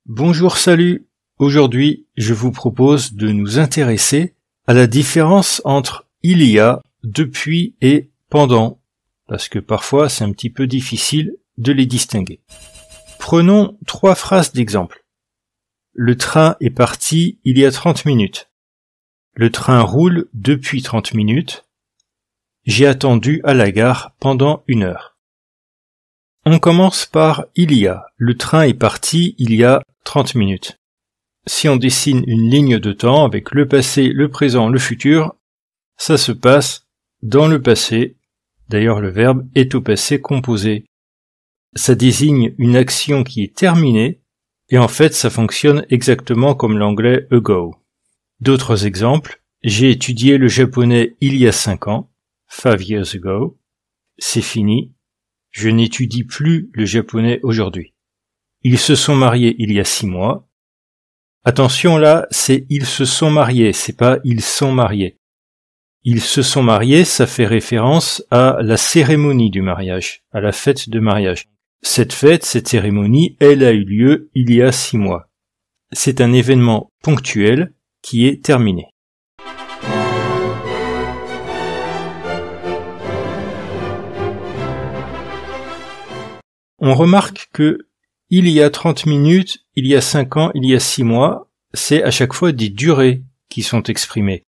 Bonjour, salut! Aujourd'hui, je vous propose de nous intéresser à la différence entre il y a, depuis et pendant, parce que parfois c'est un petit peu difficile de les distinguer. Prenons 3 phrases d'exemple. Le train est parti il y a 30 minutes. Le train roule depuis 30 minutes. J'ai attendu à la gare pendant 1 heure. On commence par il y a. Le train est parti il y a 30 minutes. Si on dessine une ligne de temps avec le passé, le présent, le futur, ça se passe dans le passé. D'ailleurs, le verbe est au passé composé. Ça désigne une action qui est terminée et en fait, ça fonctionne exactement comme l'anglais ago. D'autres exemples, j'ai étudié le japonais il y a 5 ans, 5 years ago. C'est fini. Je n'étudie plus le japonais aujourd'hui. Ils se sont mariés il y a 6 mois. Attention là, c'est ils se sont mariés, c'est pas ils sont mariés. Ils se sont mariés, ça fait référence à la cérémonie du mariage, à la fête de mariage. Cette fête, cette cérémonie, elle a eu lieu il y a 6 mois. C'est un événement ponctuel qui est terminé. On remarque que il y a 30 minutes, il y a 5 ans, il y a 6 mois, c'est à chaque fois des durées qui sont exprimées.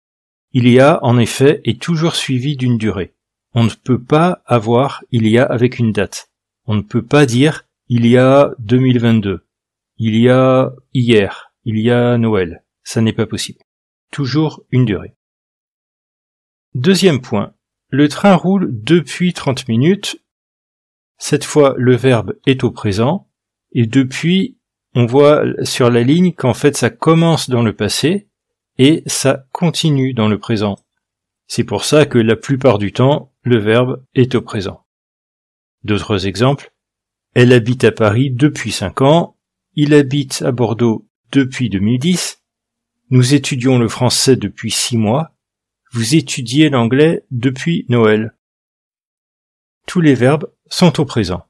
Il y a, en effet, est toujours suivi d'une durée. On ne peut pas avoir il y a avec une date. On ne peut pas dire il y a 2022, il y a hier, il y a Noël. Ça n'est pas possible. Toujours une durée. Deuxième point. Le train roule depuis 30 minutes. Cette fois, le verbe est au présent, et depuis, on voit sur la ligne qu'en fait ça commence dans le passé, et ça continue dans le présent. C'est pour ça que la plupart du temps, le verbe est au présent. D'autres exemples, elle habite à Paris depuis 5 ans, il habite à Bordeaux depuis 2010, nous étudions le français depuis 6 mois, vous étudiez l'anglais depuis Noël. Tous les verbes sont au présent.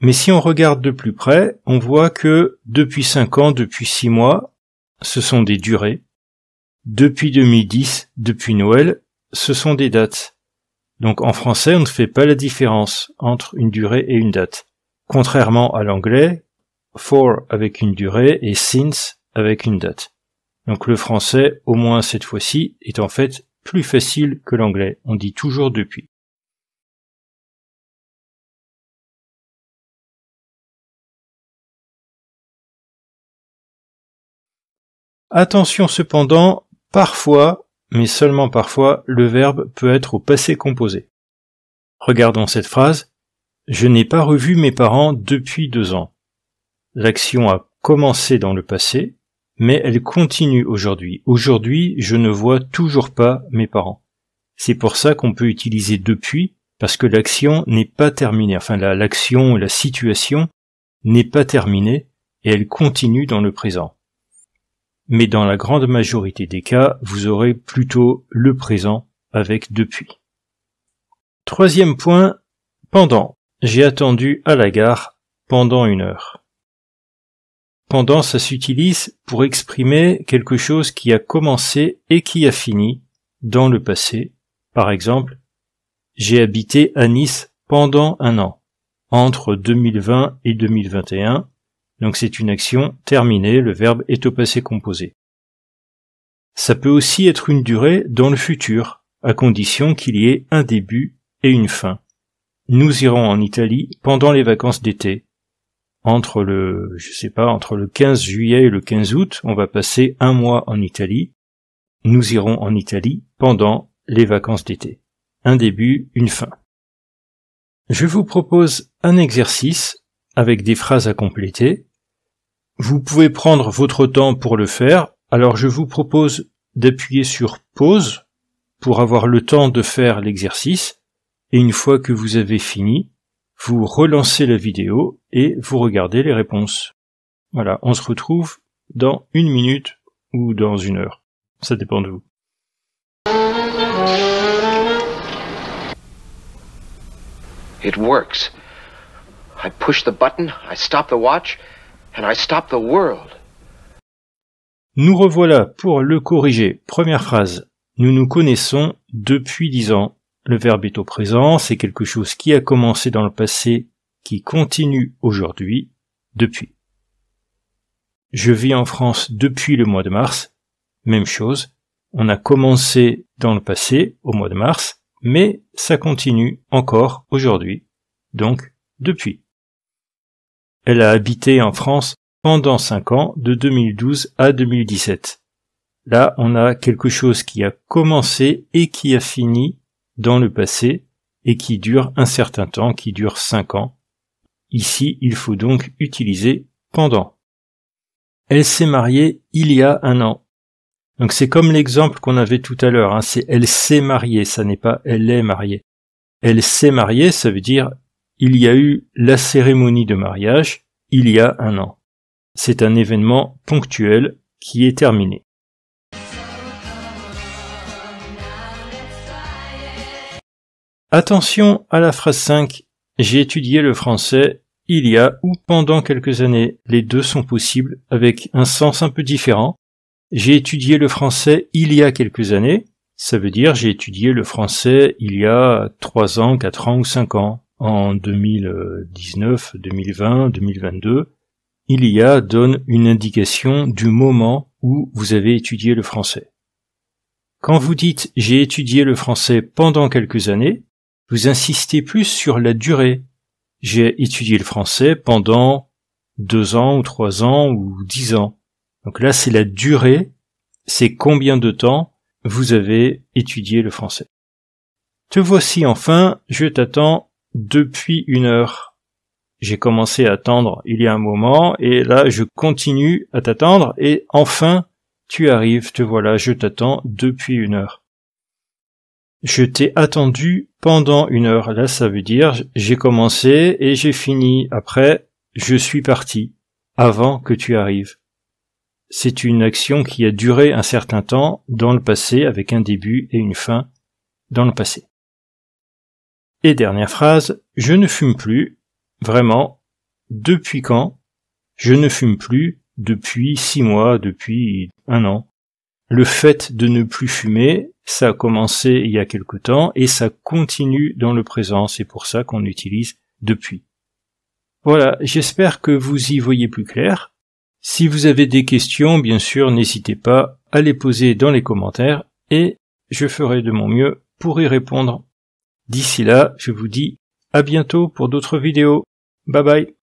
Mais si on regarde de plus près, on voit que depuis 5 ans, depuis 6 mois, ce sont des durées. Depuis 2010, depuis Noël, ce sont des dates. Donc en français, on ne fait pas la différence entre une durée et une date. Contrairement à l'anglais, for avec une durée et since avec une date. Donc le français, au moins cette fois-ci, est en fait plus facile que l'anglais. On dit toujours depuis. Attention cependant, parfois, mais seulement parfois, le verbe peut être au passé composé. Regardons cette phrase. Je n'ai pas revu mes parents depuis 2 ans. L'action a commencé dans le passé, mais elle continue aujourd'hui. Aujourd'hui, je ne vois toujours pas mes parents. C'est pour ça qu'on peut utiliser depuis, parce que l'action n'est pas terminée. Enfin, l'action, la situation n'est pas terminée, et elle continue dans le présent. Mais dans la grande majorité des cas, vous aurez plutôt le présent avec depuis. Troisième point, pendant. J'ai attendu à la gare pendant 1 heure. Pendant, ça s'utilise pour exprimer quelque chose qui a commencé et qui a fini dans le passé. Par exemple, j'ai habité à Nice pendant 1 an, entre 2020 et 2021. Donc c'est une action terminée, le verbe est au passé composé. Ça peut aussi être une durée dans le futur, à condition qu'il y ait un début et une fin. Nous irons en Italie pendant les vacances d'été. Entre le 15 juillet et le 15 août, on va passer 1 mois en Italie. Nous irons en Italie pendant les vacances d'été. Un début, une fin. Je vous propose un exercice avec des phrases à compléter. Vous pouvez prendre votre temps pour le faire, alors je vous propose d'appuyer sur pause pour avoir le temps de faire l'exercice, et une fois que vous avez fini, vous relancez la vidéo et vous regardez les réponses. Voilà, on se retrouve dans 1 minute ou dans 1 heure, ça dépend de vous. It works. I push the button, I stop the watch, and I stopped the world. Nous revoilà pour le corriger. Première phrase. Nous nous connaissons depuis 10 ans. Le verbe est au présent, c'est quelque chose qui a commencé dans le passé, qui continue aujourd'hui, depuis. Je vis en France depuis le mois de mars. Même chose. On a commencé dans le passé, au mois de mars, mais ça continue encore aujourd'hui. Donc, depuis. Elle a habité en France pendant 5 ans, de 2012 à 2017. Là, on a quelque chose qui a commencé et qui a fini dans le passé et qui dure un certain temps, qui dure 5 ans. Ici, il faut donc utiliser pendant. Elle s'est mariée il y a 1 an. Donc c'est comme l'exemple qu'on avait tout à l'heure, hein, c'est elle s'est mariée, ça n'est pas elle est mariée. Elle s'est mariée, ça veut dire il y a eu la cérémonie de mariage il y a 1 an. C'est un événement ponctuel qui est terminé. Attention à la phrase 5. J'ai étudié le français il y a ou pendant quelques années. Les deux sont possibles avec un sens un peu différent. J'ai étudié le français il y a quelques années. Ça veut dire j'ai étudié le français il y a 3 ans, 4 ans ou 5 ans. En 2019, 2020, 2022. Il y a donne une indication du moment où vous avez étudié le français. Quand vous dites j'ai étudié le français pendant quelques années, vous insistez plus sur la durée. J'ai étudié le français pendant 2 ans ou 3 ans ou 10 ans. Donc là, c'est la durée, c'est combien de temps vous avez étudié le français. Te voici enfin, je t'attends depuis 1 heure. J'ai commencé à attendre il y a un moment, et là, je continue à t'attendre, et enfin, tu arrives, te voilà, je t'attends depuis 1 heure. Je t'ai attendu pendant 1 heure. Là, ça veut dire j'ai commencé et j'ai fini. Après, je suis parti avant que tu arrives. C'est une action qui a duré un certain temps dans le passé avec un début et une fin dans le passé. Et dernière phrase, je ne fume plus. Vraiment, depuis quand? Je ne fume plus depuis 6 mois, depuis 1 an. Le fait de ne plus fumer, ça a commencé il y a quelque temps et ça continue dans le présent. C'est pour ça qu'on utilise depuis. Voilà, j'espère que vous y voyez plus clair. Si vous avez des questions, bien sûr, n'hésitez pas à les poser dans les commentaires et je ferai de mon mieux pour y répondre. D'ici là, je vous dis à bientôt pour d'autres vidéos. Bye bye.